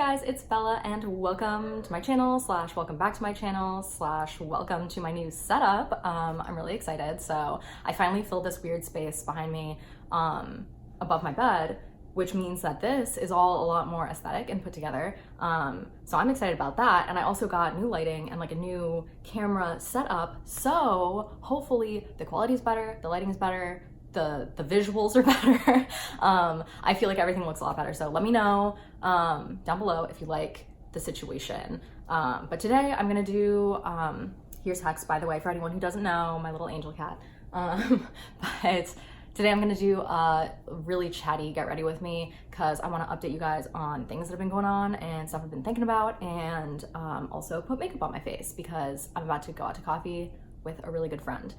guys, it's Bella and welcome to my channel / welcome back to my channel / welcome to my new setup. I'm really excited. So I finally filled this weird space behind me above my bed, which means that this is all a lot more aesthetic and put together. So I'm excited about that. And I also got new lighting and like a new camera setup. So hopefully the quality is better, the lighting is better, the visuals are better. I feel like everything looks a lot better. So let me know down below if you like the situation. But today I'm gonna do, here's Hex, by the way, for anyone who doesn't know, my little angel cat. But today I'm gonna do a really chatty get ready with me because I wanna update you guys on things that have been going on and stuff I've been thinking about, and also put makeup on my face because I'm about to go out to coffee with a really good friend.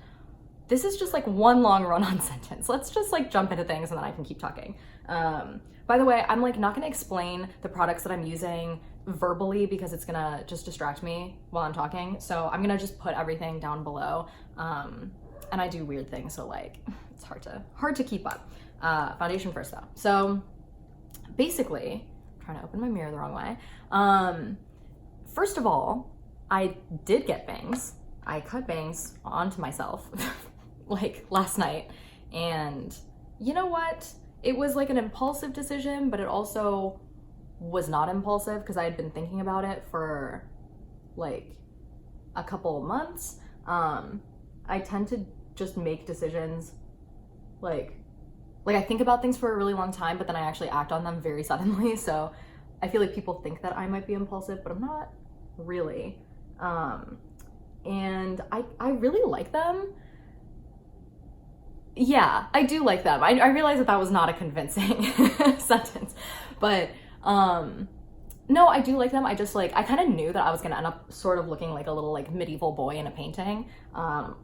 This is just like one long run-on sentence. Let's just like jump into things and then I can keep talking. By the way, I'm like not gonna explain the products that I'm using verbally because it's gonna just distract me while I'm talking. So I'm gonna just put everything down below. And I do weird things, so like it's hard to keep up. Foundation first though. So basically, I'm trying to open my mirror the wrong way. First of all, I did get bangs. I cut bangs onto myself like last night, and you know what? It was like an impulsive decision, but it also was not impulsive because I had been thinking about it for like a couple of months. I tend to just make decisions like I think about things for a really long time, but then I actually act on them very suddenly. So I feel like people think that I might be impulsive, but I'm not really. And I really like them. Yeah, I do like them. I realized that was not a convincing sentence, but no, I do like them. I just like, I kind of knew that I was gonna end up sort of looking like a little like medieval boy in a painting,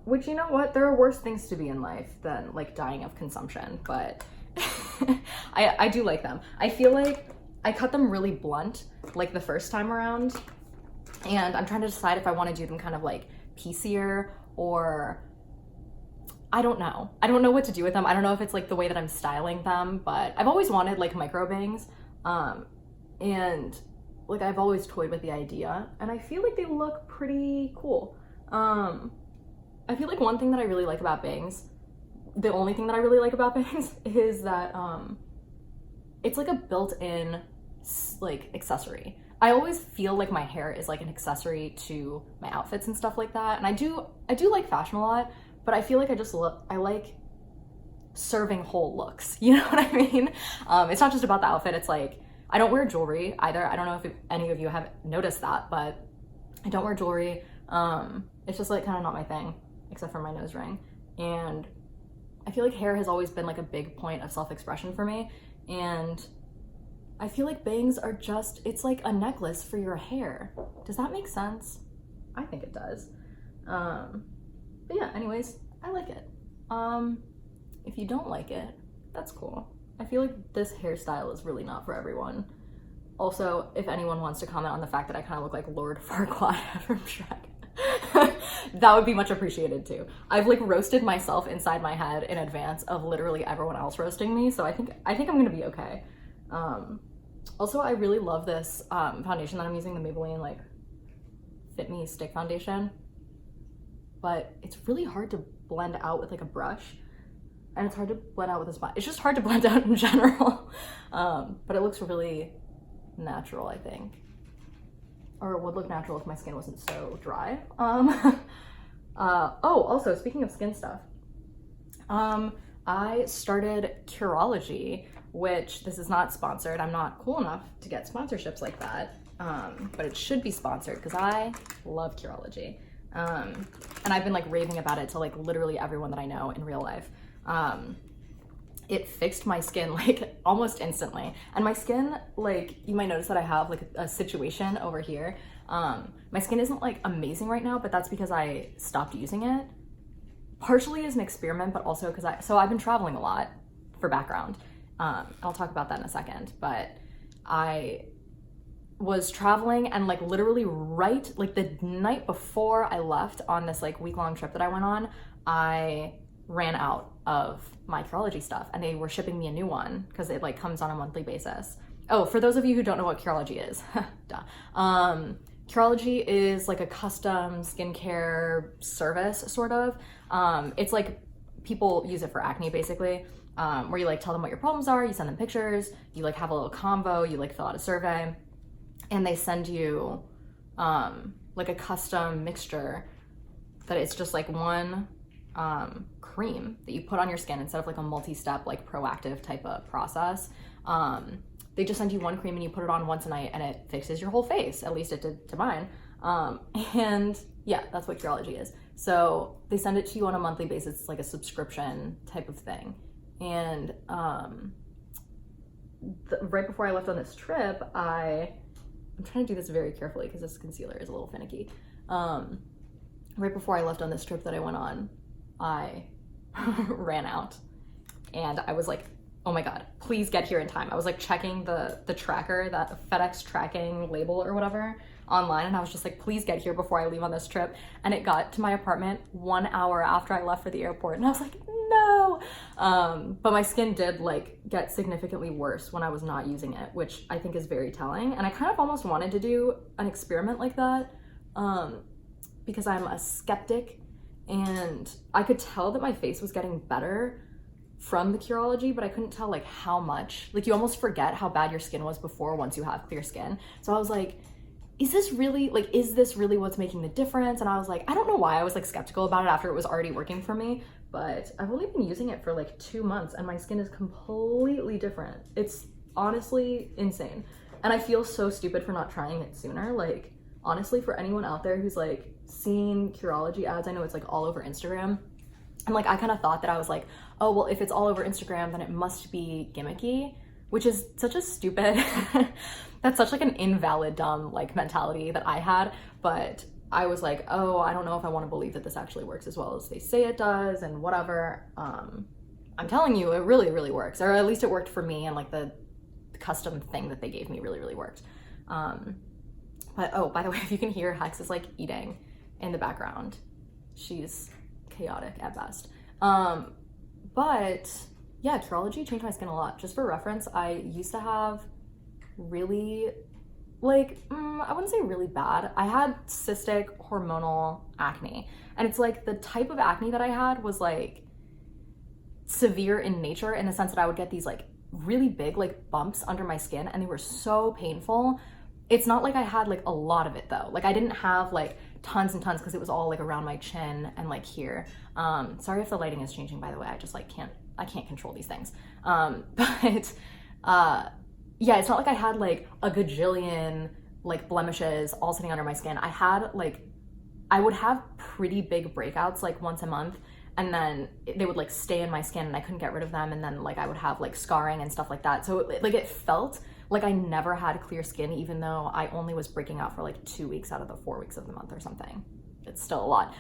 which, you know what, there are worse things to be in life than like dying of consumption, but I do like them. I feel like I cut them really blunt like the first time around, and I'm trying to decide if I want to do them kind of like piecier or I don't know. I don't know what to do with them. I don't know if it's like the way that I'm styling them, but I've always wanted like micro bangs. And like I've always toyed with the idea and I feel like they look pretty cool. I feel like one thing that I really like about bangs, the only thing that I really like about bangs is that it's like a built-in like accessory. I always feel like my hair is like an accessory to my outfits and stuff like that. And I do like fashion a lot, but I feel like I like serving whole looks. You know what I mean? It's not just about the outfit. It's like, I don't wear jewelry either. I don't know if any of you have noticed that, but I don't wear jewelry. It's just like kind of not my thing, except for my nose ring. And I feel like hair has always been like a big point of self-expression for me. And I feel like bangs are just, it's like a necklace for your hair. Does that make sense? I think it does. But yeah, anyways, I like it. If you don't like it, that's cool. I feel like this hairstyle is really not for everyone. Also, if anyone wants to comment on the fact that I kind of look like Lord Farquaad from Shrek, that would be much appreciated too. I've like roasted myself inside my head in advance of literally everyone else roasting me, so I think I'm gonna be okay. Also, I really love this foundation that I'm using, the Maybelline like Fit Me Stick Foundation, but it's really hard to blend out with like a brush, and it's hard to blend out with a spot. It's just hard to blend out in general, but it looks really natural, I think, or it would look natural if my skin wasn't so dry. Oh, also speaking of skin stuff, I started Curology, which this is not sponsored. I'm not cool enough to get sponsorships like that, but it should be sponsored because I love Curology. And I've been like raving about it to like literally everyone that I know in real life. It fixed my skin like almost instantly. And my skin, like you might notice that I have like a situation over here. My skin isn't like amazing right now, but that's because I stopped using it. Partially as an experiment, but also because I've been traveling a lot for background. I'll talk about that in a second, but I was traveling and like literally right like the night before I left on this like week-long trip that I went on, I ran out of my Curology stuff and they were shipping me a new one because it like comes on a monthly basis. Oh, for those of you who don't know what Curology is, duh. Curology is like a custom skincare service, sort of. It's like people use it for acne, basically, where you like tell them what your problems are, you send them pictures, you like have a little convo, you like fill out a survey, and they send you like a custom mixture that it's just like one cream that you put on your skin instead of like a multi-step, like proactive type of process. They just send you one cream and you put it on once a night and it fixes your whole face. At least it did to mine. And yeah, that's what Curology is. So they send it to you on a monthly basis. It's like a subscription type of thing. And right before I left on this trip, I'm trying to do this very carefully because this concealer is a little finicky. Right before I left on this trip that I went on, I ran out and I was like, oh my God, please get here in time. I was like checking the tracker, that FedEx tracking label or whatever online, and I was just like, please get here before I leave on this trip. And it got to my apartment 1 hour after I left for the airport, and I was like, no. But my skin did like get significantly worse when I was not using it, which I think is very telling. And I kind of almost wanted to do an experiment like that because I'm a skeptic, and I could tell that my face was getting better from the Curology, but I couldn't tell like how much. Like you almost forget how bad your skin was before once you have clear skin. So I was like, is this really what's making the difference? And I was like, I don't know why I was like skeptical about it after it was already working for me, but I've only been using it for like 2 months and my skin is completely different. It's honestly insane. And I feel so stupid for not trying it sooner. Like honestly, for anyone out there who's like seen Curology ads, I know it's like all over Instagram. And like, I kind of thought that I was like, oh, well, if it's all over Instagram, then it must be gimmicky, which is such a stupid, that's such like an invalid, dumb like mentality that I had. But I was like, oh, I don't know if I want to believe that this actually works as well as they say it does and whatever. I'm telling you, it really, really works. Or at least it worked for me, and like the custom thing that they gave me really, really worked. But oh, by the way, if you can hear, Hex is like eating in the background. She's chaotic at best. But yeah, Curology changed my skin a lot. Just for reference, I used to have really like, I wouldn't say really bad. I had cystic hormonal acne, and it's like the type of acne that I had was like severe in nature, in the sense that I would get these like really big like bumps under my skin, and they were so painful. It's not like I had like a lot of it though. Like I didn't have like tons and tons because it was all like around my chin and like here. Sorry if the lighting is changing, by the way. I just like I can't control these things. But yeah, it's not like I had like a gajillion like blemishes all sitting under my skin. I would have pretty big breakouts like once a month, and then they would like stay in my skin and I couldn't get rid of them, and then like I would have like scarring and stuff like that. So it felt like I never had clear skin, even though I only was breaking out for like 2 weeks out of the 4 weeks of the month or something. It's still a lot.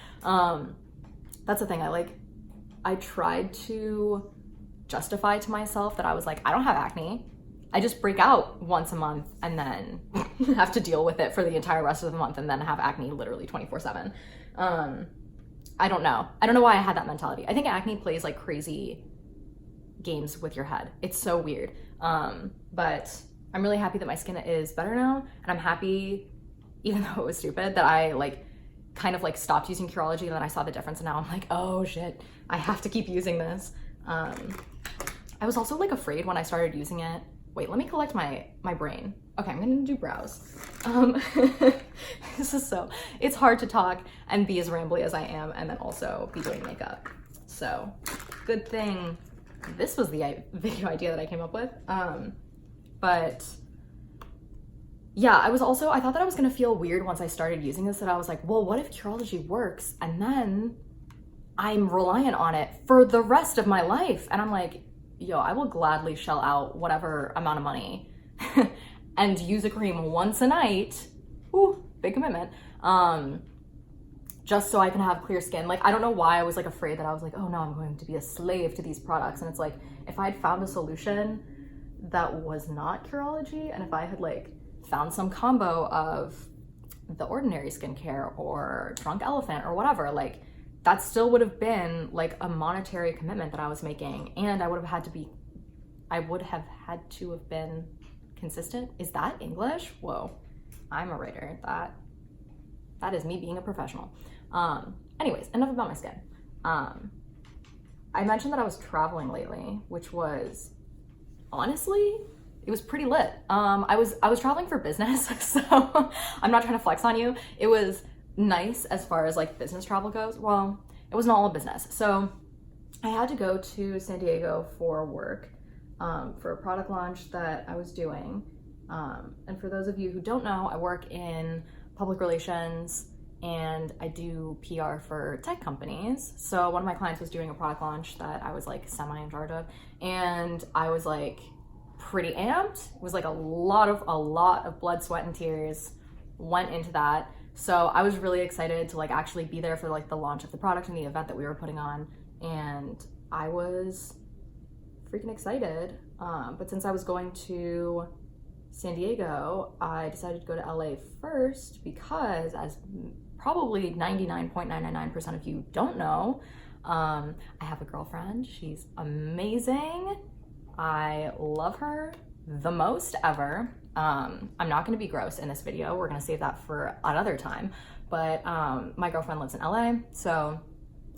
That's the thing. I tried to justify to myself that I was like, I don't have acne. I just break out once a month and then have to deal with it for the entire rest of the month, and then have acne literally 24/7. I don't know. I don't know why I had that mentality. I think acne plays like crazy games with your head. It's so weird. But I'm really happy that my skin is better now, and I'm happy, even though it was stupid, that I like kind of like stopped using Curology, and then I saw the difference, and now I'm like, oh shit, I have to keep using this. I was also like afraid when I started using it. Wait, let me collect my brain. Okay, I'm gonna do brows. It's hard to talk and be as rambly as I am and then also be doing makeup. So good thing this was the video idea that I came up with. But yeah, I thought that I was gonna feel weird once I started using this, that I was like, well, what if Curology works and then I'm reliant on it for the rest of my life? And I'm like, yo, I will gladly shell out whatever amount of money and use a cream once a night. Ooh, big commitment. Just so I can have clear skin. Like, I don't know why I was like afraid that I was like, oh no, I'm going to be a slave to these products. And it's like, if I had found a solution that was not Curology, and if I had like found some combo of The Ordinary skincare or Drunk Elephant or whatever, like that still would have been like a monetary commitment that I was making, and I would have had to have been consistent. Is that English? Whoa, I'm a writer. That is me being a professional. Anyways, enough about my skin. I mentioned that I was traveling lately, which was, honestly, it was pretty lit. I was traveling for business, so I'm not trying to flex on you. It was nice as far as like business travel goes. Well, it wasn't all business. So I had to go to San Diego for work, for a product launch that I was doing. And for those of you who don't know, I work in public relations and I do PR for tech companies. So one of my clients was doing a product launch that I was like semi in charge of, and I was like pretty amped. It was like a lot of blood, sweat, and tears went into that. So I was really excited to like actually be there for like the launch of the product and the event that we were putting on, and I was freaking excited. But since I was going to San Diego, I decided to go to LA first because, as probably 99.999% of you don't know, I have a girlfriend. She's amazing. I love her the most ever. I'm not gonna be gross in this video. We're gonna save that for another time. But my girlfriend lives in LA, so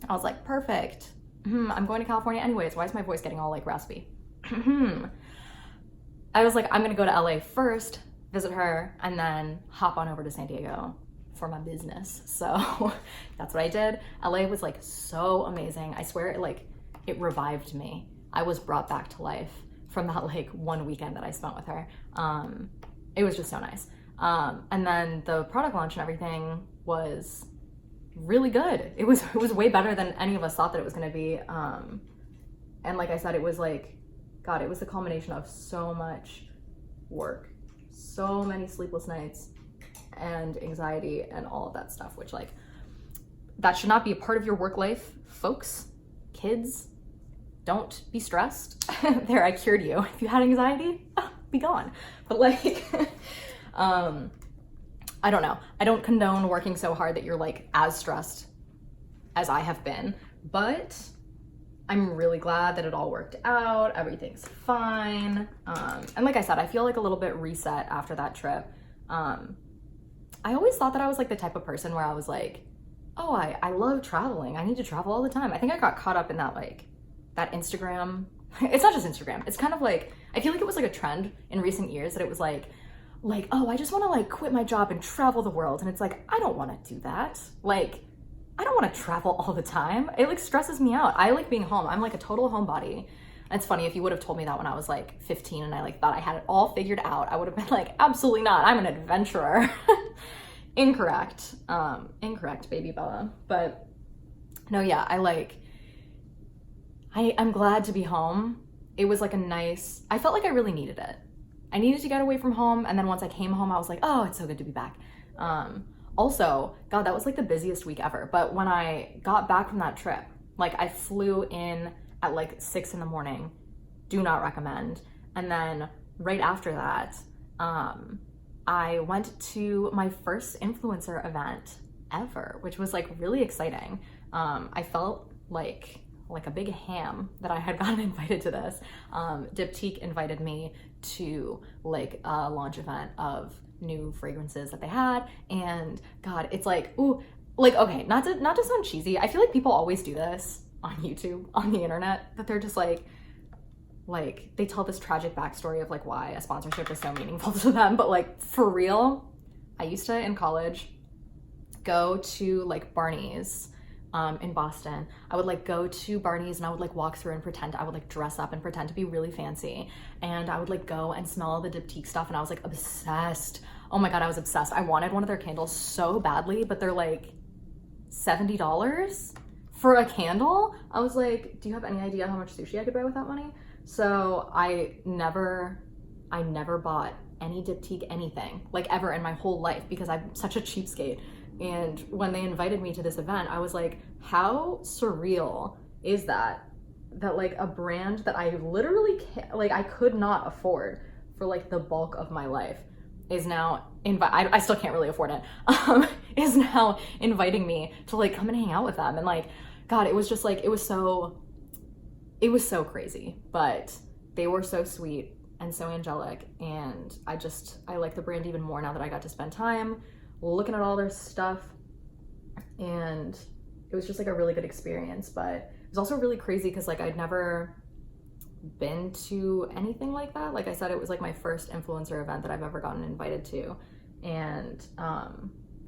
I was like, perfect. I'm going to California anyways. Why is my voice getting all like raspy? I was like, I'm gonna go to LA first, visit her, and then hop on over to San Diego for my business. So that's what I did. LA was like so amazing. I swear it revived me. I was brought back to life from that like one weekend that I spent with her. It was just so nice. And then the product launch and everything was really good. It was way better than any of us thought that it was gonna be. And like I said, it was like, God, it was the culmination of so much work, so many sleepless nights and anxiety and all of that stuff, which like, that should not be a part of your work life, folks. Kids, don't be stressed. There, I cured you. If you had anxiety, be gone. But like, I don't know. I don't condone working so hard that you're like as stressed as I have been, but I'm really glad that it all worked out. Everything's fine. And like I said, I feel like a little bit reset after that trip. I always thought that I was like the type of person where I was like, oh, I love traveling. I need to travel all the time. I think I got caught up in that like, that Instagram. It's not just Instagram. It's kind of like, I feel like it was like a trend in recent years that it was like, oh, I just want to like quit my job and travel the world. And it's like, I don't want to do that. Like, I don't want to travel all the time. It like stresses me out. I like being home. I'm like a total homebody. It's funny, if you would have told me that when I was like 15 and I like thought I had it all figured out, I would have been like, absolutely not. I'm an adventurer. Incorrect. Incorrect, baby Bella. But no, yeah, I'm glad to be home. It was like I felt like I really needed it. I needed to get away from home. And then once I came home, I was like, oh, it's so good to be back. Also, God, that was like the busiest week ever. But when I got back from that trip, like I flew in at like 6 a.m. Do not recommend. And then right after that, I went to my first influencer event ever, which was like really exciting. I felt like a big ham that I had gotten invited to this. Diptyque invited me to like a launch event of new fragrances that they had, and God, it's like, ooh, like, okay, not to sound cheesy, I feel like people always do this on YouTube, on the internet, that they're just like they tell this tragic backstory of like why a sponsorship is so meaningful to them, but like for real, I used to in college go to like Barney's in Boston. I would like go to Barney's and I would like walk through and pretend, I would like dress up and pretend to be really fancy. And I would like go and smell all the Diptyque stuff, and I was like obsessed. Oh my God, I was obsessed. I wanted one of their candles so badly, but they're like $70 for a candle. I was like, do you have any idea how much sushi I could buy with that money? So I never bought any Diptyque anything, like ever in my whole life, because I'm such a cheapskate. And when they invited me to this event, I was like, how surreal is that like a brand that I literally I could not afford for like the bulk of my life is now I still can't really afford it, is now inviting me to like come and hang out with them. And like, God, it was just like, it was so crazy, but they were so sweet. and so angelic, and I like the brand even more now that I got to spend time looking at all their stuff, and it was just like a really good experience. But it was also really crazy because like I'd never been to anything like that. Like I said, it was like my first influencer event that I've ever gotten invited to, and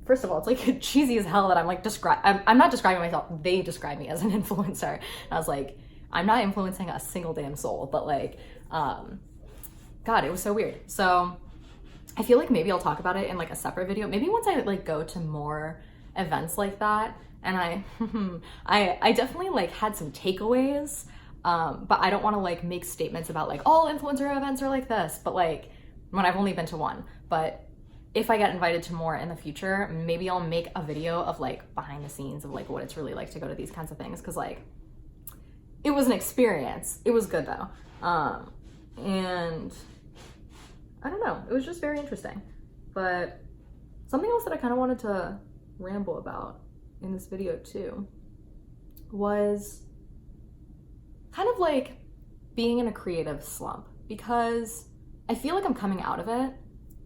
first of all, it's like cheesy as hell that I'm like I'm not describing myself, they describe me as an influencer, and I was like, I'm not influencing a single damn soul, but like God, it was so weird. So I feel like maybe I'll talk about it in like a separate video, maybe once I like go to more events like that. And I definitely like had some takeaways, but I don't want to like make statements about like all influencer events are like this, but like when I've only been to one. But if I get invited to more in the future, maybe I'll make a video of like behind the scenes of like what it's really like to go to these kinds of things, because like it was an experience. It was good though. And I don't know, it was just very interesting. But something else that I kind of wanted to ramble about in this video too was kind of like being in a creative slump, because I feel like I'm coming out of it.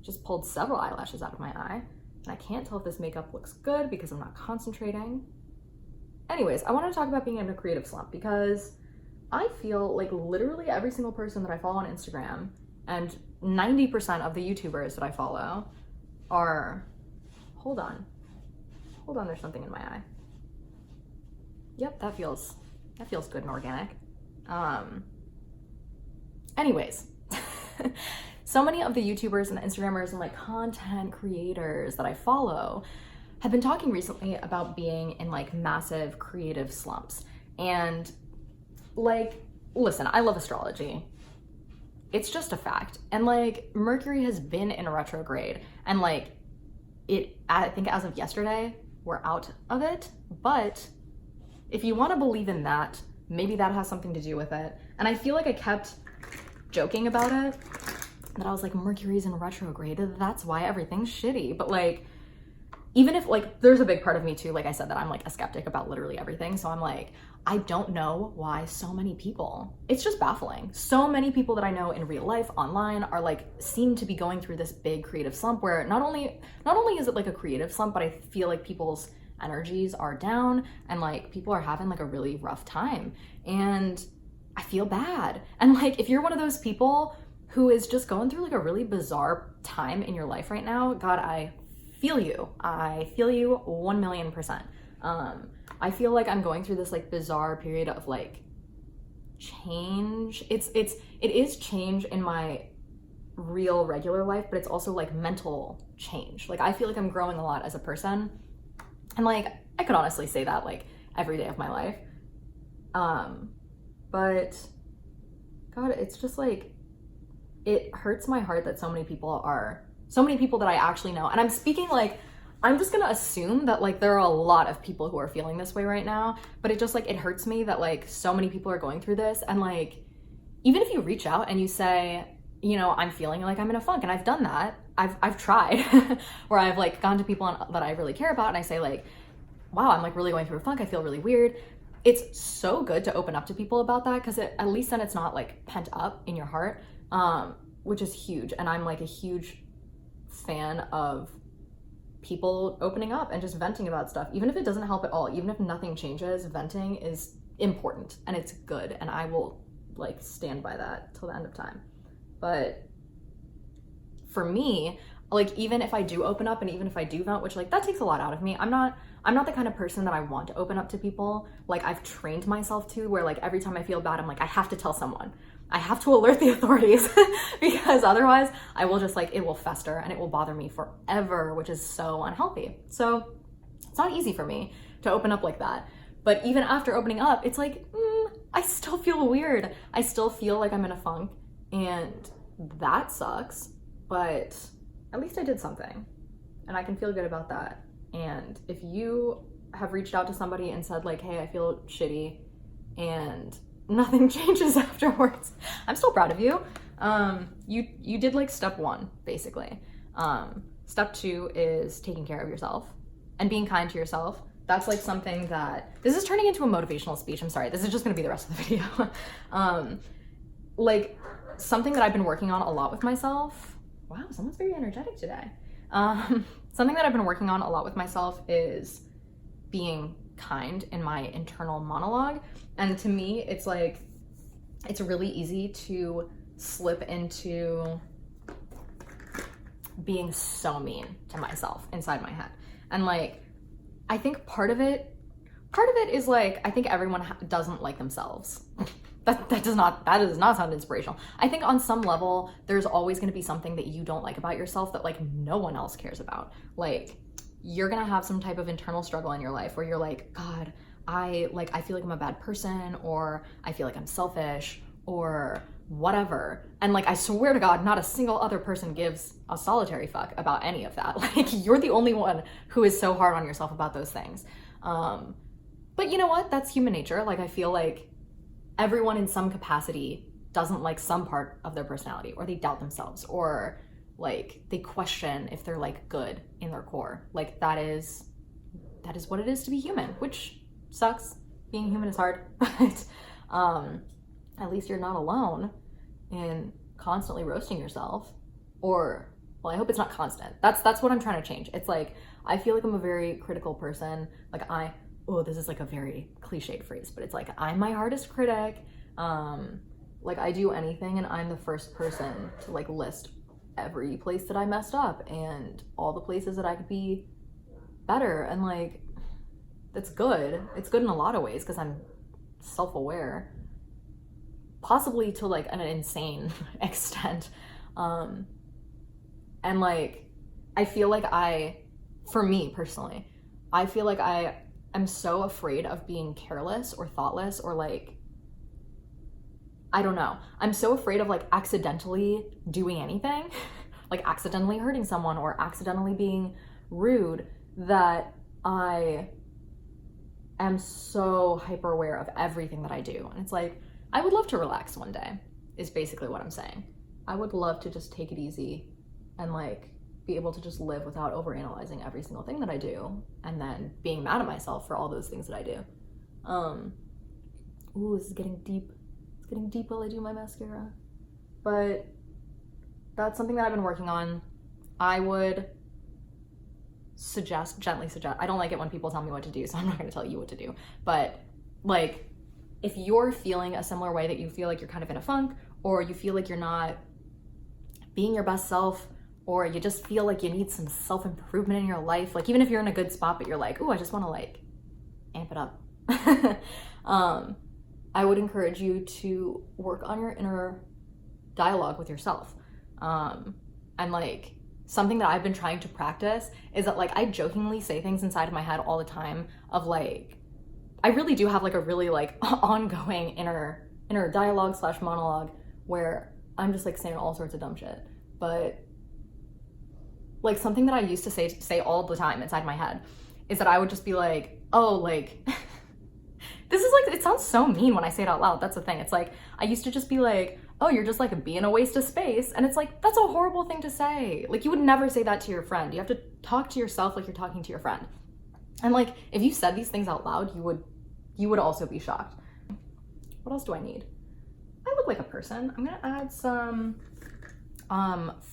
Just pulled several eyelashes out of my eye, and I can't tell if this makeup looks good because I'm not concentrating. Anyways, I want to talk about being in a creative slump because I feel like literally every single person that I follow on Instagram and 90% of the YouTubers that I follow are, hold on, there's something in my eye. Yep, that feels good and organic. Anyways, so many of the YouTubers and the Instagrammers and like content creators that I follow have been talking recently about being in like massive creative slumps. And like, listen, I love astrology. It's just a fact. And like Mercury has been in a retrograde, and like I think as of yesterday, we're out of it. But if you want to believe in that, maybe that has something to do with it. And I feel like I kept joking about it, that I was like, Mercury's in retrograde, that's why everything's shitty. But like, even if like, there's a big part of me too, like I said, that I'm like a skeptic about literally everything. So I'm like, I don't know why so many people, it's just baffling. So many people that I know in real life, online, are like, seem to be going through this big creative slump where not only is it like a creative slump, but I feel like people's energies are down, and like people are having like a really rough time. And I feel bad. And like, if you're one of those people who is just going through like a really bizarre time in your life right now, God, I feel you. I feel you 1,000,000%. I feel like I'm going through this like bizarre period of like change. It is change in my real regular life, but it's also like mental change. Like I feel like I'm growing a lot as a person, and like I could honestly say that like every day of my life. But God, it's just like, it hurts my heart that so many people that I actually know, and I'm speaking like, I'm just gonna assume that like there are a lot of people who are feeling this way right now, but it just like, it hurts me that like so many people are going through this. And like, even if you reach out and you say, you know, I'm feeling like I'm in a funk, and I've done that, I've tried, where I've like gone to people that I really care about, and I say like, wow, I'm like really going through a funk, I feel really weird. It's so good to open up to people about that, because at least then it's not like pent up in your heart, which is huge. And I'm like a huge fan of people opening up and just venting about stuff, even if it doesn't help at all, even if nothing changes. Venting is important and it's good, and I will like stand by that till the end of time. But for me, like, even if I do open up and even if I do vent, which like that takes a lot out of me, I'm not the kind of person that I want to open up to people. Like I've trained myself to, where like every time I feel bad, I'm like, I have to tell someone. I have to alert the authorities because otherwise I will just like, it will fester and it will bother me forever, which is so unhealthy. So it's not easy for me to open up like that. But even after opening up, it's like, I still feel weird. I still feel like I'm in a funk, and that sucks, but at least I did something and I can feel good about that. And if you have reached out to somebody and said like, hey, I feel shitty, and nothing changes afterwards, I'm still proud of you. You did like step one, basically. Step two is taking care of yourself and being kind to yourself. That's like something that, this is turning into a motivational speech. I'm sorry, this is just gonna be the rest of the video. Like something that I've been working on a lot with myself. Wow, someone's very energetic today. Something that I've been working on a lot with myself is being kind in my internal monologue. And to me, it's like, it's really easy to slip into being so mean to myself inside my head. And like, I think part of it is like, I think everyone doesn't like themselves. That does not sound inspirational. I think on some level, there's always going to be something that you don't like about yourself that like no one else cares about. Like, you're going to have some type of internal struggle in your life where you're like, God, I feel like I'm a bad person, or I feel like I'm selfish, or whatever. And like, I swear to God, not a single other person gives a solitary fuck about any of that. Like, you're the only one who is so hard on yourself about those things. But you know what? That's human nature. Like, I feel like everyone in some capacity doesn't like some part of their personality, or they doubt themselves, or like they question if they're like good in their core. Like, that is what it is to be human, which sucks. Being human is hard, but at least you're not alone in constantly roasting yourself. Or, well, I hope it's not constant. That's what I'm trying to change. It's like, I feel like I'm a very critical person. Like, this is like a very cliched phrase, but it's like, I'm my hardest critic. Like, I do anything and I'm the first person to like list every place that I messed up and all the places that I could be better. And like, it's good. It's good in a lot of ways because I'm self-aware, possibly to like an insane extent. And like, I feel like for me personally, I feel like I'm so afraid of being careless or thoughtless, or like, I don't know. I'm so afraid of like accidentally doing anything, like accidentally hurting someone or accidentally being rude, that I am so hyper aware of everything that I do. And it's like, I would love to relax one day, is basically what I'm saying. I would love to just take it easy and like be able to just live without overanalyzing every single thing that I do, and then being mad at myself for all those things that I do. Ooh, this is getting deep. It's getting deep while I do my mascara. But that's something that I've been working on. I would gently suggest, I don't like it when people tell me what to do, so I'm not gonna tell you what to do. But like, if you're feeling a similar way, that you feel like you're kind of in a funk, or you feel like you're not being your best self, or you just feel like you need some self-improvement in your life, like even if you're in a good spot, but you're like, ooh, I just wanna like amp it up. I would encourage you to work on your inner dialogue with yourself. And like, something that I've been trying to practice is that like, I jokingly say things inside of my head all the time of like, I really do have like a really like ongoing inner dialogue / monologue where I'm just like saying all sorts of dumb shit. But like, something that I used to say all the time inside my head is that I would just be like, oh, like, this is like, it sounds so mean when I say it out loud. That's the thing. It's like, I used to just be like, oh, you're just like being a waste of space. And it's like, that's a horrible thing to say. Like, you would never say that to your friend. You have to talk to yourself like you're talking to your friend. And like, if you said these things out loud, you would also be shocked. What else do I need? I look like a person. I'm gonna add some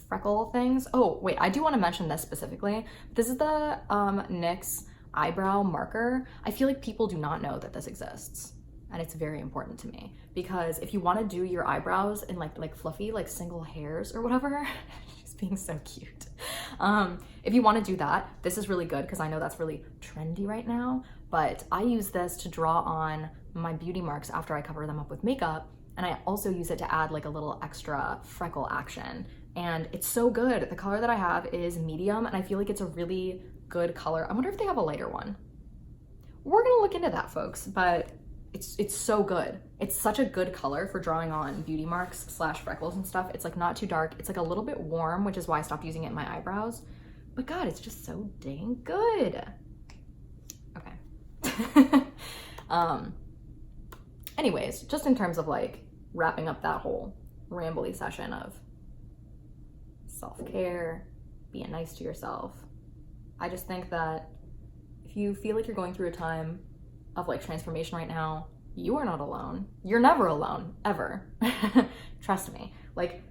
freckle things. Oh, wait, I do want to mention this specifically. This is the NYX Eyebrow Marker. I feel like people do not know that this exists, and it's very important to me, because if you want to do your eyebrows in like fluffy, like single hairs or whatever, she's being so cute. If you want to do that, this is really good, because I know that's really trendy right now, but I use this to draw on my beauty marks after I cover them up with makeup. And I also use it to add like a little extra freckle action. And it's so good. The color that I have is medium, and I feel like it's a really good color. I wonder if they have a lighter one. We're gonna look into that, folks, but it's so good. It's such a good color for drawing on beauty marks / freckles and stuff. It's like not too dark. It's like a little bit warm, which is why I stopped using it in my eyebrows. But God, it's just so dang good. Okay. Anyways, just in terms of like wrapping up that whole rambly session of self-care, being nice to yourself, I just think that if you feel like you're going through a time of like transformation right now, you are not alone. You're never alone, ever. Trust me. Like,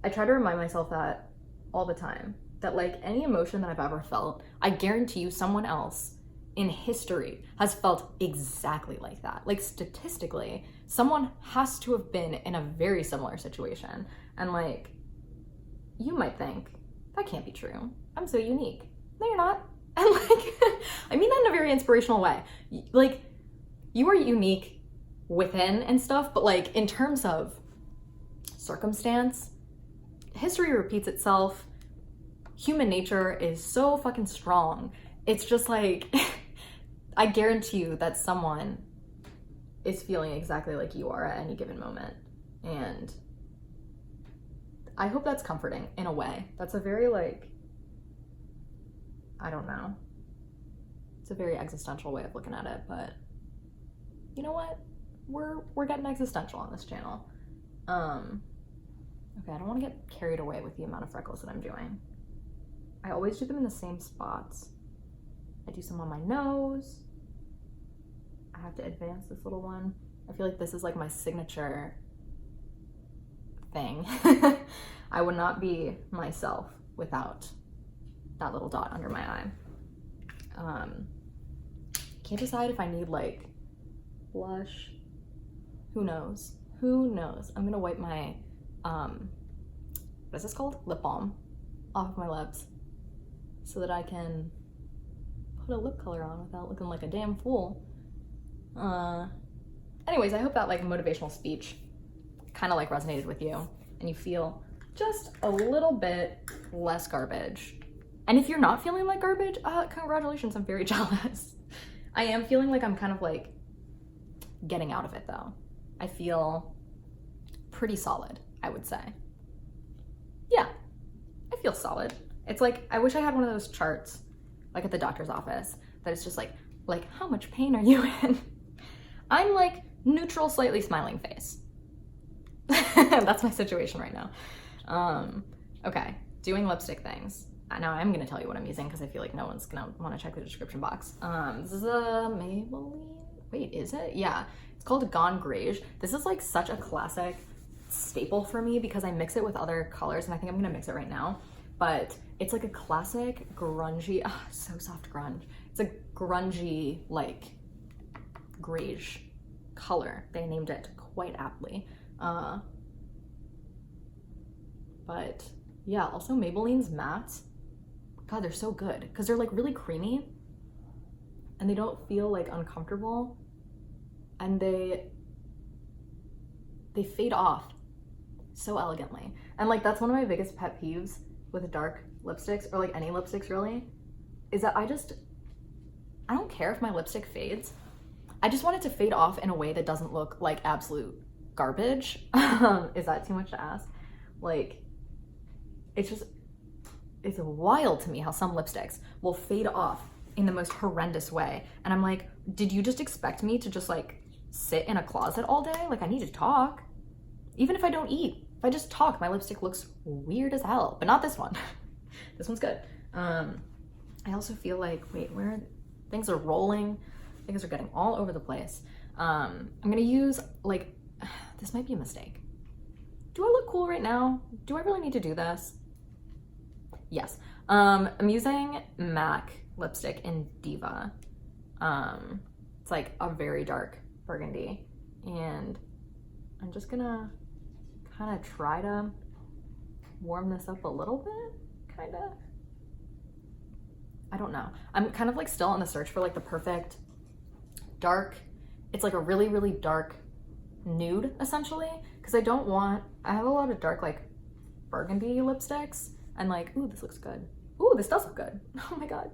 I try to remind myself that all the time, that like any emotion that I've ever felt, I guarantee you someone else in history has felt exactly like that. Like statistically, someone has to have been in a very similar situation. And like, you might think, that can't be true. I'm so unique. No, you're not. And like, I mean that in a very inspirational way. Like, you are unique within and stuff, but like in terms of circumstance, history repeats itself. Human nature is so fucking strong. It's just like, I guarantee you that someone is feeling exactly like you are at any given moment. And I hope that's comforting in a way. That's a very like, I don't know. It's a very existential way of looking at it, but you know what? We're getting existential on this channel. Okay, I don't want to get carried away with the amount of freckles that I'm doing. I always do them in the same spots. I do some on my nose. I have to advance this little one. I feel like this is like my signature thing. I would not be myself without that little dot under my eye. Can't decide if I need like blush. Who knows? Who knows? I'm gonna wipe my, what is this called? Lip balm off of my lips so that I can put a lip color on without looking like a damn fool. Anyways, I hope that like motivational speech kind of like resonated with you and you feel just a little bit less garbage. And if you're not feeling like garbage, congratulations, I'm very jealous. I am feeling like I'm kind of like getting out of it though. I feel pretty solid, I would say. Yeah, I feel solid. It's like, I wish I had one of those charts, like at the doctor's office, that it's just like how much pain are you in? I'm like neutral, slightly smiling face. That's my situation right now. Okay, doing lipstick things. Now I'm gonna tell you what I'm using because I feel like no one's gonna wanna check the description box. This is a Maybelline, wait, is it? Yeah, it's called Gone Griege. This is like such a classic staple for me because I mix it with other colors and I think I'm gonna mix it right now. But it's like a classic grungy, so soft grunge. It's a grungy like griege color. They named it quite aptly. But yeah, also Maybelline's mattes, God, they're so good because they're like really creamy and they don't feel like uncomfortable and they fade off so elegantly. And like that's one of my biggest pet peeves with dark lipsticks or like any lipsticks really, is that I don't care if my lipstick fades. I just want it to fade off in a way that doesn't look like absolute garbage. Is that too much to ask? Like, it's wild to me how some lipsticks will fade off in the most horrendous way. And I'm like, did you just expect me to just like sit in a closet all day? Like I need to talk. Even if I don't eat, if I just talk, my lipstick looks weird as hell, but not this one. This one's good. I also feel like, wait, where things are rolling, things are getting all over the place. I'm gonna use like, this might be a mistake. Do I look cool right now? Do I really need to do this? Yes. I'm using MAC lipstick in Diva. It's like a very dark burgundy. And I'm just gonna kind of try to warm this up a little bit, kind of. I don't know. I'm kind of like still on the search for like the perfect dark. It's like a really, really dark nude essentially. Cause I have a lot of dark like burgundy lipsticks and like, ooh, this looks good. Ooh, this does look good. Oh my God.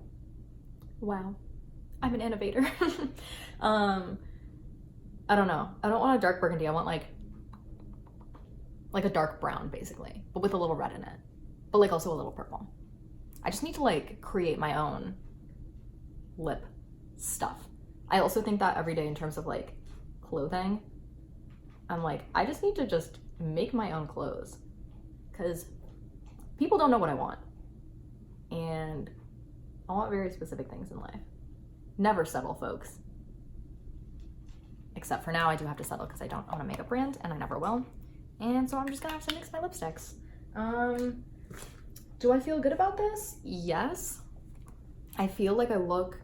Wow. I'm an innovator. I don't know. I don't want a dark burgundy. I want like a dark brown basically, but with a little red in it, but like also a little purple. I just need to like create my own lip stuff. I also think that every day in terms of like clothing, I'm like, I just need to just make my own clothes because people don't know what I want. And I want very specific things in life. Never settle, folks. Except for now, I do have to settle because I don't own a makeup brand and I never will. And so I'm just gonna have to mix my lipsticks. Do I feel good about this? Yes. I feel like I look,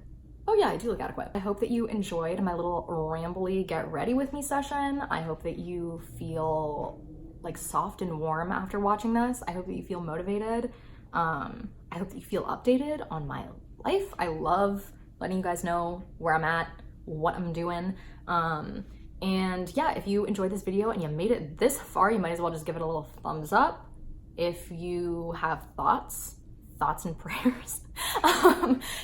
oh yeah, I do look adequate. I hope that you enjoyed my little rambly get ready with me session. I hope that you feel like soft and warm after watching this. I hope that you feel motivated. I hope that you feel updated on my life. I love letting you guys know where I'm at, what I'm doing. And yeah, if you enjoyed this video and you made it this far, you might as well just give it a little thumbs up. If you have thoughts and prayers,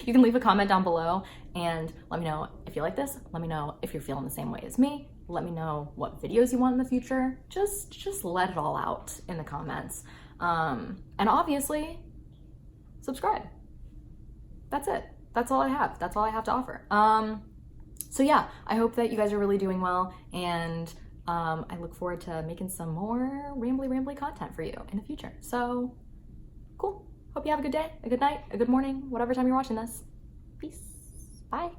you can leave a comment down below and let me know if you like this. Let me know if you're feeling the same way as me. Let me know what videos you want in the future. Just let it all out in the comments. And obviously, subscribe. That's it. That's all I have. That's all I have to offer. So yeah, I hope that you guys are really doing well, and I look forward to making some more rambly content for you in the future. So cool. Hope you have a good day, a good night, a good morning, whatever time you're watching this. Peace. Bye.